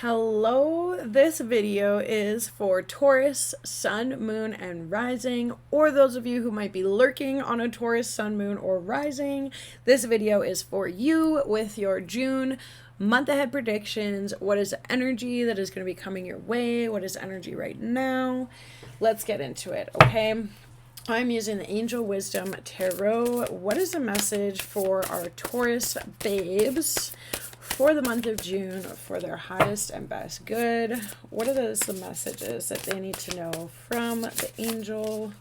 Hello, this video is for Taurus, Sun, Moon, and Rising, or those of you who might be lurking on a Taurus, Sun, Moon, or Rising. This video is for you with your June month ahead predictions. What is the energy that is going to be coming your way? What is energy right now? Let's get into it, okay? I'm using the Angel Wisdom Tarot. What is the message for our Taurus babes for the month of June for their highest and best good? What are the messages that they need to know from the Angel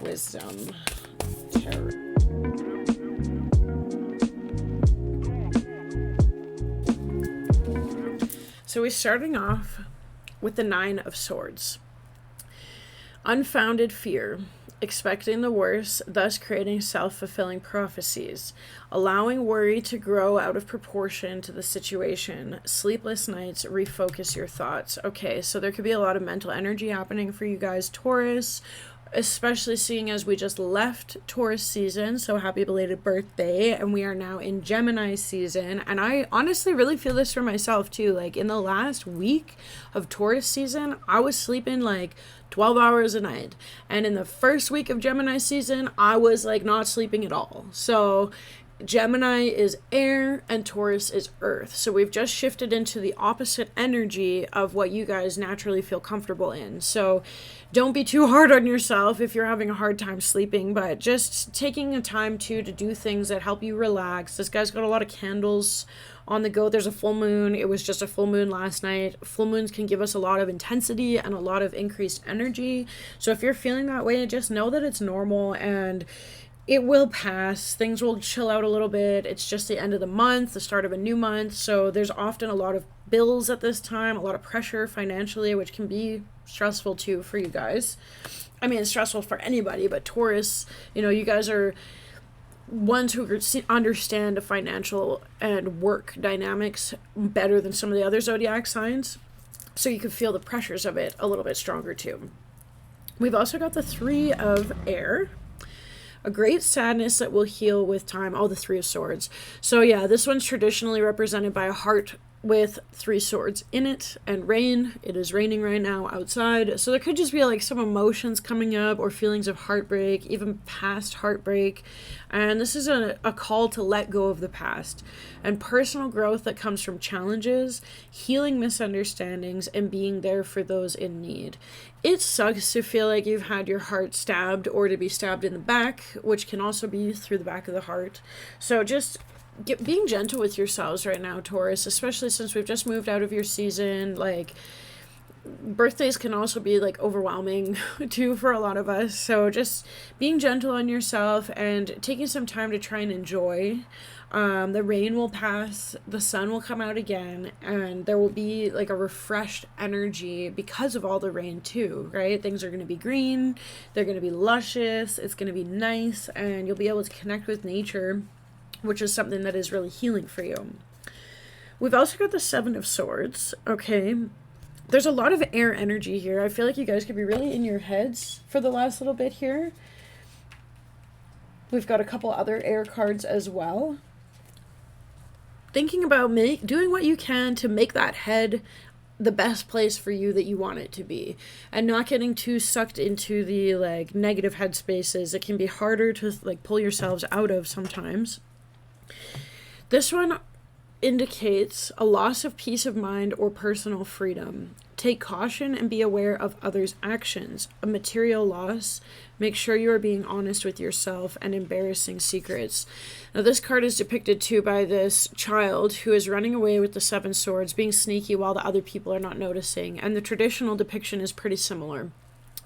Wisdom Tarot? So we're starting off with the Nine of Swords. Unfounded fear, expecting the worst, thus creating self-fulfilling prophecies, allowing worry to grow out of proportion to the situation, sleepless nights, refocus your thoughts. Okay, so there could be a lot of mental energy happening for you guys, Taurus, especially seeing as we just left Taurus season, so happy belated birthday, and we are now in Gemini season. And I honestly really feel this for myself too. Like in the last week of Taurus season, I was sleeping like 12 hours a night, and in the first week of Gemini season, I was like not sleeping at all. So Gemini is air and Taurus is earth. So we've just shifted into the opposite energy of what you guys naturally feel comfortable in. So don't be too hard on yourself if you're having a hard time sleeping, but just taking a time to do things that help you relax. This guy's got a lot of candles on the go. There's a full moon. It was just a full moon last night. Full moons can give us a lot of intensity and a lot of increased energy. So if you're feeling that way, just know that it's normal and it will pass. Things will chill out a little bit. It's just the end of the month, the start of a new month. So there's often a lot of bills at this time, a lot of pressure financially, which can be stressful too for you guys. I mean, it's stressful for anybody, but Taurus, you guys are ones who understand the financial and work dynamics better than some of the other zodiac signs. So you can feel the pressures of it a little bit stronger too. We've also got the Three of Air. A great sadness that will heal with time. Oh, the Three of Swords. So yeah, this one's traditionally represented by a heart with three swords in it and rain. It is raining right now outside. So there could just be like some emotions coming up or feelings of heartbreak, even past heartbreak. And this is a call to let go of the past and personal growth that comes from challenges, healing misunderstandings, and being there for those in need. It sucks to feel like you've had your heart stabbed or to be stabbed in the back, which can also be through the back of the heart. So just being gentle with yourselves right now, Taurus, especially since we've just moved out of your season. Like, birthdays can also be like overwhelming too for a lot of us. So just being gentle on yourself and taking some time to try and enjoy. The rain will pass, the sun will come out again, and there will be like a refreshed energy because of all the rain too, right? Things are going to be green, they're going to be luscious, it's going to be nice, and you'll be able to connect with nature, which is something that is really healing for you. We've also got the Seven of Swords, okay? There's a lot of air energy here. I feel like you guys could be really in your heads for the last little bit here. We've got a couple other air cards as well. Thinking about doing what you can to make that head the best place for you that you want it to be, and not getting too sucked into the like negative headspaces. It can be harder to like pull yourselves out of sometimes. This one indicates a loss of peace of mind or personal freedom. Take caution and be aware of others' actions. A material loss. Make sure you are being honest with yourself, and embarrassing secrets. Now this card is depicted too by this child who is running away with the Seven Swords, being sneaky while the other people are not noticing. And the traditional depiction is pretty similar.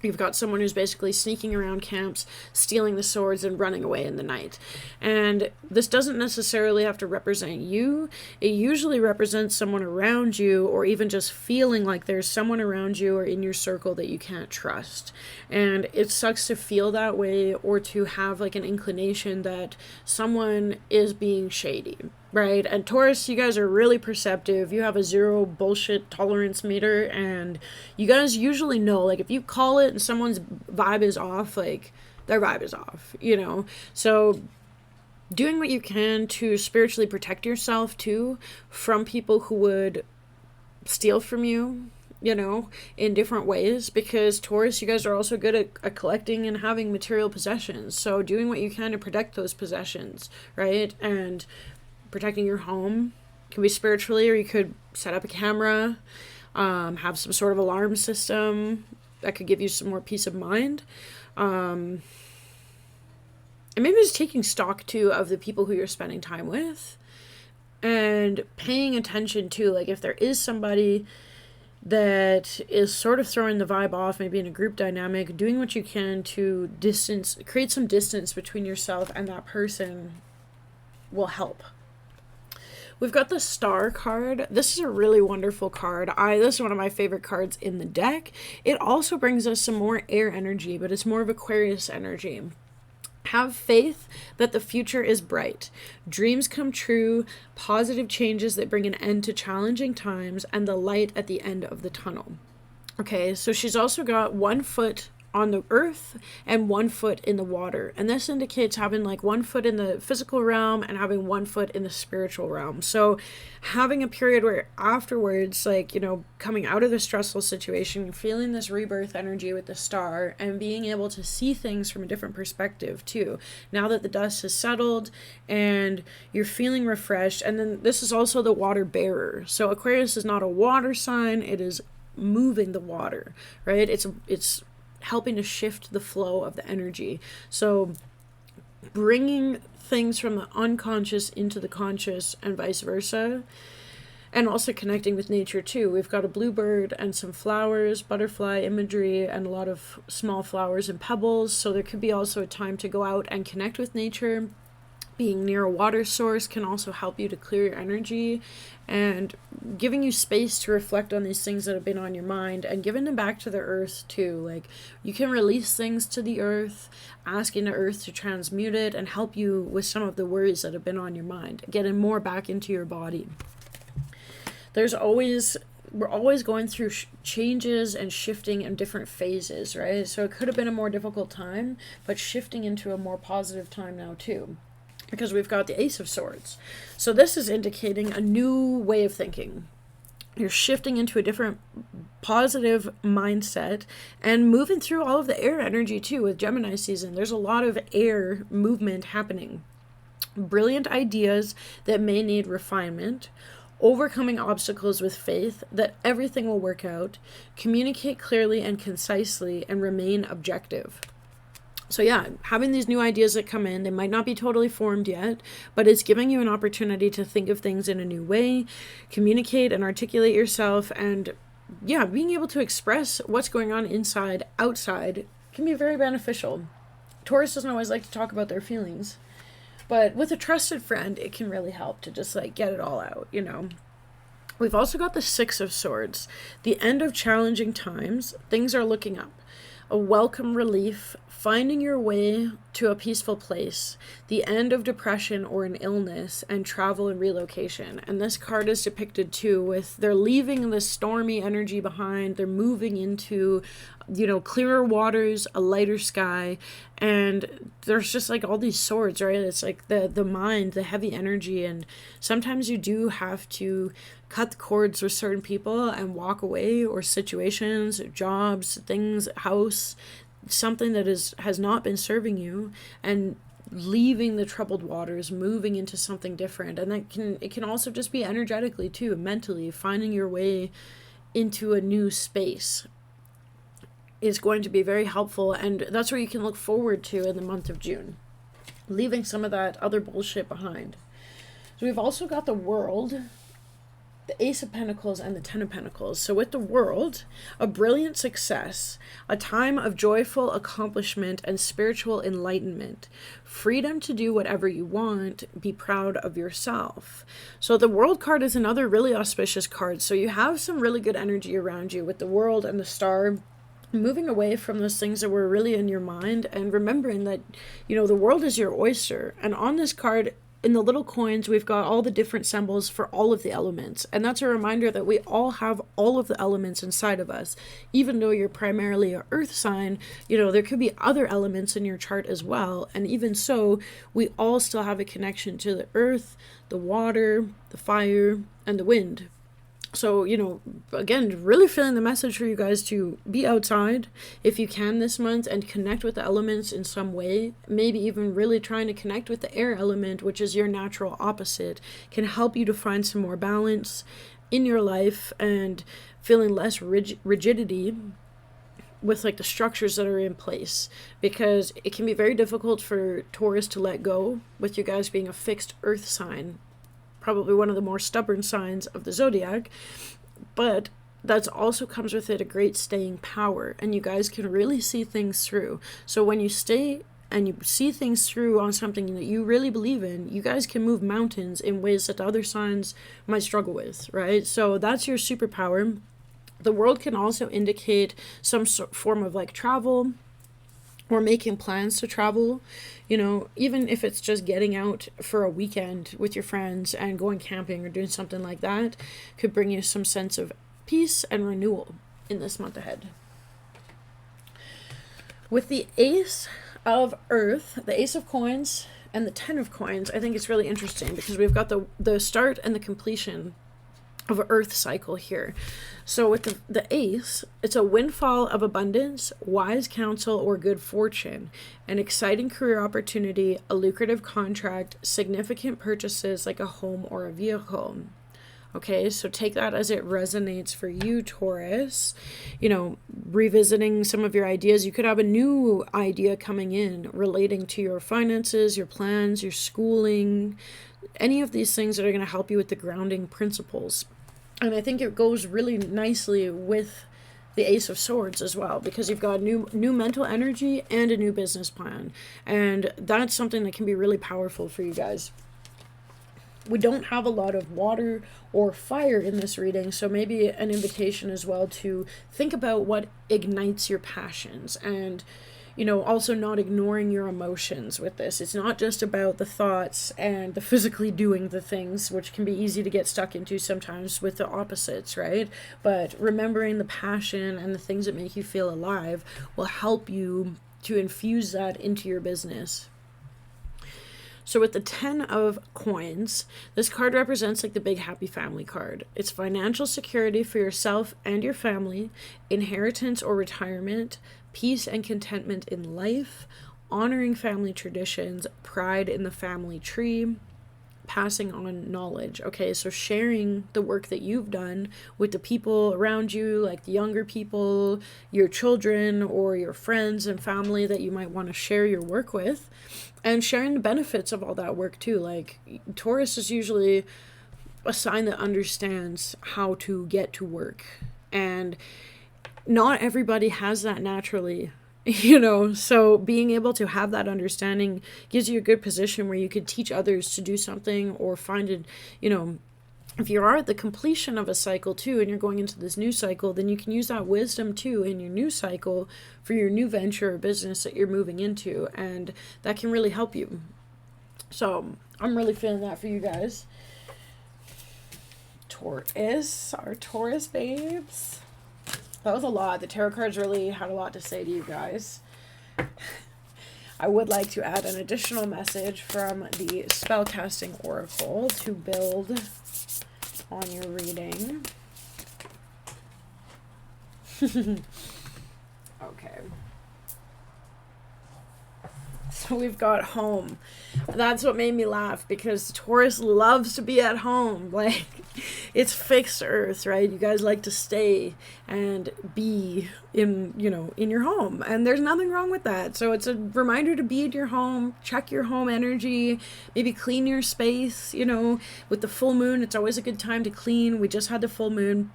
You've got someone who's basically sneaking around camps, stealing the swords, and running away in the night. And this doesn't necessarily have to represent you. It usually represents someone around you, or even just feeling like there's someone around you or in your circle that you can't trust. And it sucks to feel that way, or to have like an inclination that someone is being shady. Right? And Taurus, you guys are really perceptive. You have a zero bullshit tolerance meter, and you guys usually know, like, if you call it and someone's vibe is off, like, their vibe is off, So doing what you can to spiritually protect yourself too from people who would steal from you, you know, in different ways, because Taurus, you guys are also good at collecting and having material possessions. So doing what you can to protect those possessions, right? And protecting your home can be spiritually, or you could set up a camera, have some sort of alarm system that could give you some more peace of mind. And maybe just taking stock too of the people who you're spending time with, and paying attention to, like, if there is somebody that is sort of throwing the vibe off, maybe in a group dynamic, doing what you can to create some distance between yourself and that person will help. We've got the Star card. This is a really wonderful card. This is one of my favorite cards in the deck. It also brings us some more air energy, but it's more of Aquarius energy. Have faith that the future is bright. Dreams come true, positive changes that bring an end to challenging times, and the light at the end of the tunnel. Okay, so she's also got 1 foot on the earth and 1 foot in the water. And this indicates having like 1 foot in the physical realm and having 1 foot in the spiritual realm. So having a period where afterwards, like, you know, coming out of the stressful situation, feeling this rebirth energy with the star and being able to see things from a different perspective too. Now that the dust has settled and you're feeling refreshed. And then this is also the water bearer. So Aquarius is not a water sign. It is moving the water, right? It's helping to shift the flow of the energy. So bringing things from the unconscious into the conscious and vice versa, and also connecting with nature too. We've got a bluebird and some flowers, butterfly imagery, and a lot of small flowers and pebbles. So there could be also a time to go out and connect with nature. Being near a water source can also help you to clear your energy, and giving you space to reflect on these things that have been on your mind and giving them back to the earth too. Like, you can release things to the earth, asking the earth to transmute it and help you with some of the worries that have been on your mind, getting more back into your body. We're always going through changes and shifting in different phases, right? So it could have been a more difficult time, but shifting into a more positive time now too, because we've got the Ace of Swords. So this is indicating a new way of thinking. You're shifting into a different positive mindset and moving through all of the air energy too with Gemini season. There's a lot of air movement happening. Brilliant ideas that may need refinement. Overcoming obstacles with faith that everything will work out. Communicate clearly and concisely and remain objective. So yeah, having these new ideas that come in, they might not be totally formed yet, but it's giving you an opportunity to think of things in a new way, communicate and articulate yourself, and yeah, being able to express what's going on inside, outside can be very beneficial. Taurus doesn't always like to talk about their feelings, but with a trusted friend, it can really help to just like get it all out, you know. We've also got the Six of Swords, the end of challenging times. Things are looking up. A welcome relief, finding your way to a peaceful place, the end of depression or an illness, and travel and relocation. And this card is depicted too with they're leaving the stormy energy behind. They're moving into, you know, clearer waters, a lighter sky, and there's just like all these swords, right? It's like the mind, the heavy energy, and sometimes you do have to cut the cords with certain people and walk away, or situations, jobs, things, house, something that has not been serving you, and leaving the troubled waters, moving into something different. And it can also just be energetically too, mentally, finding your way into a new space is going to be very helpful, and that's what you can look forward to in the month of June, leaving some of that other bullshit behind. So we've also got the World, the Ace of Pentacles, and the Ten of Pentacles. So with the World, a brilliant success, a time of joyful accomplishment and spiritual enlightenment, freedom to do whatever you want, be proud of yourself. So the World card is another really auspicious card. So you have some really good energy around you with the World and the Star, moving away from those things that were really in your mind and remembering that, you know, the world is your oyster. And on this card, in the little coins, we've got all the different symbols for all of the elements. And that's a reminder that we all have all of the elements inside of us. Even though you're primarily an earth sign, you know, there could be other elements in your chart as well. And even so, we all still have a connection to the earth, the water, the fire, and the wind. So, you know, again, really feeling the message for you guys to be outside if you can this month and connect with the elements in some way. Maybe even really trying to connect with the air element, which is your natural opposite, can help you to find some more balance in your life and feeling less rigidity with like the structures that are in place, because it can be very difficult for Taurus to let go with you guys being a fixed earth sign, probably one of the more stubborn signs of the zodiac, but that also comes with it a great staying power, and you guys can really see things through. So when you stay and you see things through on something that you really believe in, you guys can move mountains in ways that the other signs might struggle with, right? So that's your superpower. The world can also indicate some form of like travel or making plans to travel, you know, even if it's just getting out for a weekend with your friends and going camping or doing something like that, could bring you some sense of peace and renewal in this month ahead. With the Ace of Earth, the Ace of Coins, and the 10 of Coins, I think it's really interesting because we've got the start and the completion of an earth cycle here. So with the ace, it's a windfall of abundance, wise counsel, or good fortune, an exciting career opportunity, a lucrative contract, significant purchases like a home or a vehicle. Okay, so take that as it resonates for you, Taurus. You know, revisiting some of your ideas. You could have a new idea coming in relating to your finances, your plans, your schooling, any of these things that are going to help you with the grounding principles. And I think it goes really nicely with the Ace of Swords as well, because you've got new mental energy and a new business plan. And that's something that can be really powerful for you guys. We don't have a lot of water or fire in this reading, so maybe an invitation as well to think about what ignites your passions, and you know, also not ignoring your emotions with this. It's not just about the thoughts and the physically doing the things, which can be easy to get stuck into sometimes with the opposites, right? But remembering the passion and the things that make you feel alive will help you to infuse that into your business. So with the 10 of Coins, this card represents like the big happy family card. It's financial security for yourself and your family, inheritance or retirement, peace and contentment in life, honoring family traditions, pride in the family tree, passing on knowledge. Okay, so sharing the work that you've done with the people around you, like the younger people, your children, or your friends and family that you might want to share your work with, and sharing the benefits of all that work too. Like Taurus is usually a sign that understands how to get to work, and not everybody has that naturally, you know, so being able to have that understanding gives you a good position where you could teach others to do something, or find it, you know, if you are at the completion of a cycle too and you're going into this new cycle, then you can use that wisdom too in your new cycle for your new venture or business that you're moving into, and that can really help you. So I'm really feeling that for you guys. Taurus, our Taurus babes. That was a lot. The tarot cards really had a lot to say to you guys. I would like to add an additional message from the Spellcasting Oracle to build on your reading. Okay. So we've got home. That's what made me laugh, because Taurus loves to be at home. Like, it's fixed earth, right? You guys like to stay and be in, you know, in your home, and there's nothing wrong with that. So it's a reminder to be in your home, check your home energy, maybe clean your space, you know, with the full moon. It's always a good time to clean. We just had the full moon.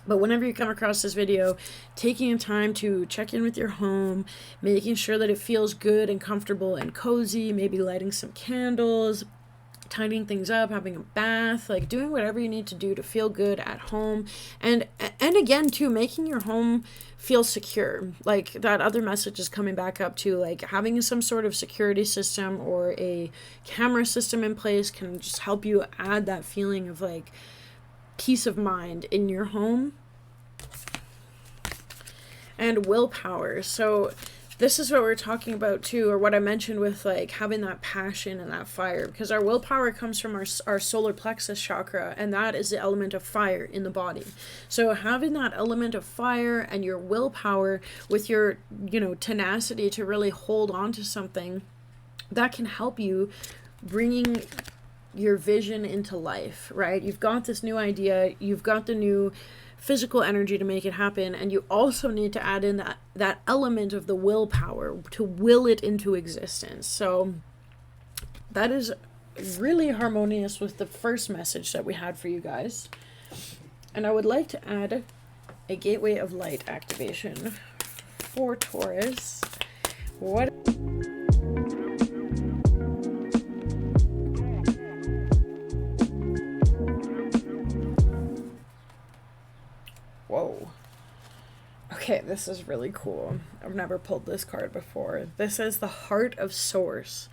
But whenever you come across this video, taking time to check in with your home, making sure that it feels good and comfortable and cozy, maybe lighting some candles, tidying things up, having a bath, like doing whatever you need to do to feel good at home. And again, too, making your home feel secure. Like that other message is coming back up too, like having some sort of security system or a camera system in place can just help you add that feeling of like peace of mind in your home. And willpower. So this is what we're talking about too, or what I mentioned with like having that passion and that fire, because our willpower comes from our solar plexus chakra, and that is the element of fire in the body. So having that element of fire and your willpower with your, tenacity to really hold on to something, that can help you bringing your vision into life, right? You've got this new idea, you've got the new physical energy to make it happen, and you also need to add in that element of the willpower to will it into existence. So that is really harmonious with the first message that we had for you guys. And I would like to add a gateway of light activation for Taurus. What Whoa. Okay, this is really cool. I've never pulled this card before. This is the Heart of Source,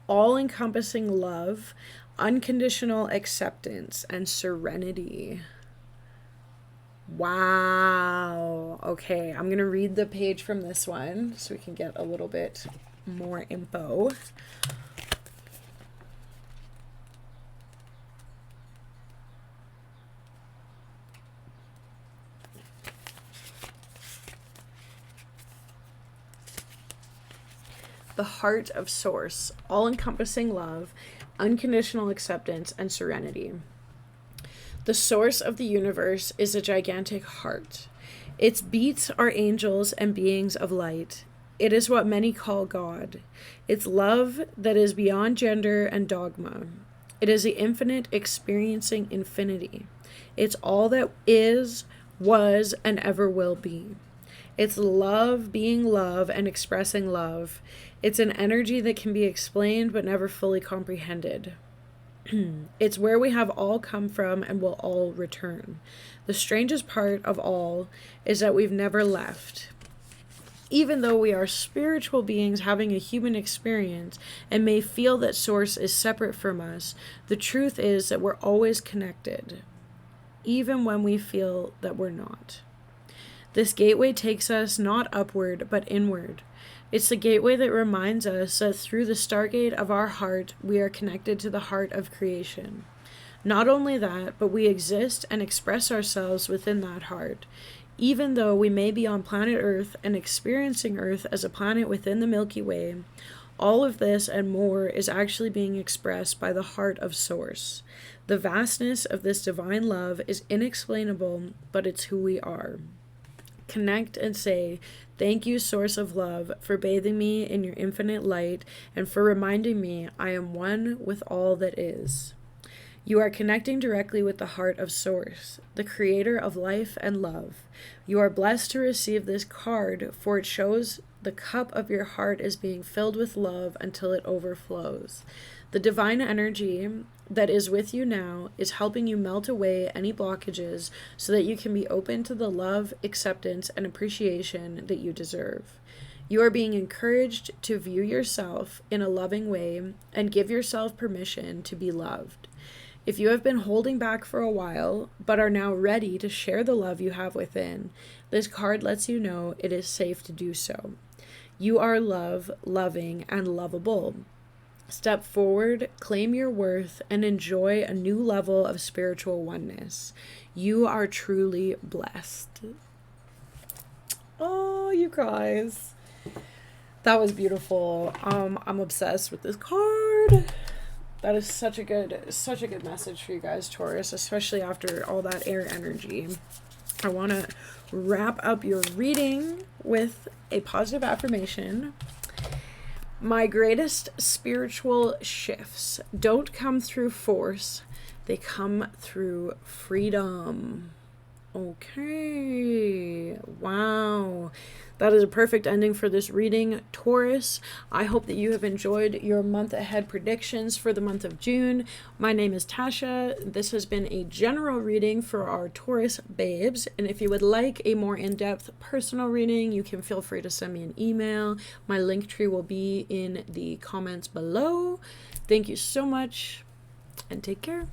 all-encompassing love, unconditional acceptance, and serenity. Wow. Okay, I'm going to read the page from this one so we can get a little bit more info. The Heart of Source, all-encompassing love, unconditional acceptance, and serenity. The source of the universe is a gigantic heart. Its beats are angels and beings of light. It is what many call God. It's love that is beyond gender and dogma. It is the infinite experiencing infinity. It's all that is, was, and ever will be. It's love being love and expressing love. It's an energy that can be explained but never fully comprehended. It's where we have all come from and will all return. The strangest part of all is that we've never left. Even though we are spiritual beings having a human experience and may feel that Source is separate from us, the truth is that we're always connected, even when we feel that we're not. This gateway takes us not upward, but inward. It's the gateway that reminds us that through the stargate of our heart, we are connected to the heart of creation. Not only that, but we exist and express ourselves within that heart. Even though we may be on planet Earth and experiencing Earth as a planet within the Milky Way, all of this and more is actually being expressed by the Heart of Source. The vastness of this divine love is inexplainable, but it's who we are. Connect and say, "Thank you, Source of Love, for bathing me in your infinite light and for reminding me I am one with all that is." You are connecting directly with the Heart of Source, the creator of life and love. You are blessed to receive this card, for it shows the cup of your heart is being filled with love until it overflows. The divine energy that is with you now is helping you melt away any blockages so that you can be open to the love, acceptance, and appreciation that you deserve. You are being encouraged to view yourself in a loving way and give yourself permission to be loved. If you have been holding back for a while, but are now ready to share the love you have within, this card lets you know it is safe to do so. You are love, loving, and lovable. Step forward, claim your worth, and enjoy a new level of spiritual oneness. You are truly blessed. Oh, you guys. That was beautiful. I'm obsessed with this card. That is such a good message for you guys, Taurus, especially after all that air energy. I want to wrap up your reading with a positive affirmation. My greatest spiritual shifts don't come through force, they come through freedom. Okay, wow. That is a perfect ending for this reading, Taurus. I hope that you have enjoyed your month ahead predictions for the month of June. My name is Tasha. This has been a general reading for our Taurus babes. And if you would like a more in-depth personal reading, you can feel free to send me an email. My Linktree will be in the comments below. Thank you so much and take care.